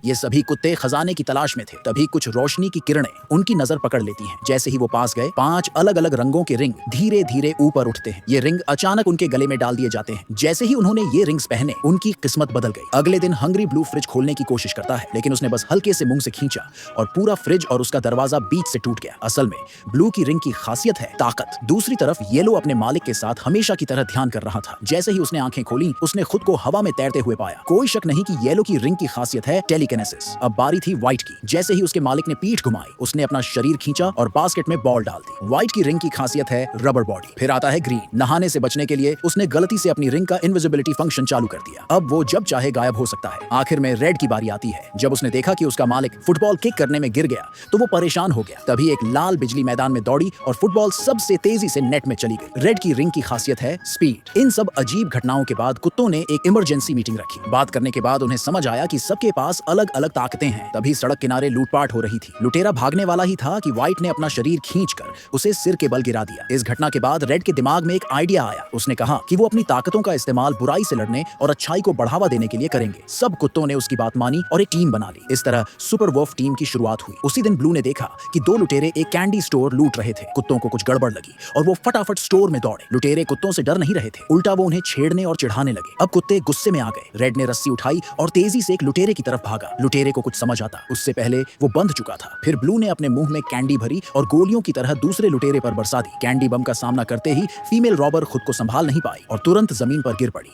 ये सभी कुत्ते खजाने की तलाश में थे। तभी कुछ रोशनी की किरणें उनकी नजर पकड़ लेती हैं। जैसे ही वो पास गए, 5 अलग अलग रंगों के रिंग धीरे धीरे ऊपर उठते हैं। ये रिंग अचानक उनके गले में डाल दिए जाते हैं। जैसे ही उन्होंने ये रिंग्स पहने, उनकी किस्मत बदल गई। अगले दिन हंग्री ब्लू फ्रिज खोलने की कोशिश करता है, लेकिन उसने बस हल्के से मुंह से खींचा और पूरा फ्रिज और उसका दरवाजा बीच से टूट गया। असल में ब्लू की रिंग की खासियत है ताकत। दूसरी तरफ येलो अपने मालिक के साथ हमेशा की तरह ध्यान कर रहा था। जैसे ही उसने आंखें खोली, उसने खुद को हवा में तैरते हुए पाया। कोई शक नहीं कि येलो की रिंग की खासियत है टेलीकिनेसिस। अब बारी थी व्हाइट की। जैसे ही उसके मालिक ने पीठ घुमाई, उसने अपना शरीर खींचा और बास्केट में बॉल डाल दी। व्हाइट की रिंग की खासियत है रबर बॉडी। फिर आता है ग्रीन। नहाने से बचने के लिए उसने गलती से अपनी रिंग का इनविजिबिलिटी फंक्शन चालू कर दिया। अब वो जब चाहे गायब हो सकता है। आखिर में रेड की बारी आती है। जब उसने देखा कि उसका मालिक फुटबॉल किक करने में गिर गया, तो वो परेशान हो गया। तभी एक लाल बिजली मैदान में दौड़ी और फुटबॉल सबसे तेजी से नेट में चली गई। रेड की रिंग की खासियत है स्पीड। इन सब अजीब घटनाओं के बाद कुत्तों ने एक इमरजेंसी मीटिंग रखी। बात करने के बाद उन्हें समझ आया कि सबके पास अलग अलग ताकतें हैं। तभी सड़क किनारे लूटपाट हो रही थी। लुटेरा भागने वाला ही था कि व्हाइट ने अपना शरीर खींचकर उसे सिर के बल गिरा दिया। इस घटना के बाद रेड के दिमाग में एक आइडिया आया। उसने कहा कि वो अपनी ताकतों का इस्तेमाल बुराई से लड़ने और अच्छाई को बढ़ावा देने के लिए करेंगे। सब कुत्तों ने उसकी बात मानी और एक टीम बना ली। इस तरह सुपर वुल्फ टीम की शुरुआत हुई। उसी दिन ब्लू ने देखा कि 2 लुटेरे एक कैंडी स्टोर लूट रहे थे। कुत्तों को कुछ गड़बड़ लगी और वो फटाफट स्टोर में दौड़े। लुटेरे कुत्तों से डर नहीं रहे थे, उल्टा वो उन्हें छेड़ने और चिढ़ाने लगे। अब कुत्ते गुस्से में आ गए। रेड ने रस्सी उठाई और तेजी से एक लुटेरे की तरफ भागा। लुटेरे को कुछ समझ आता, उससे पहले वो बंध चुका था। फिर ब्लू ने अपने मुंह में कैंडी भरी और गोलियों की तरह दूसरे लुटेरे पर बरसा दी। कैंडी बम का सामना करते ही फीमेल रॉबर खुद को संभाल नहीं पाई और तुरंत जमीन पर गिर पड़ी।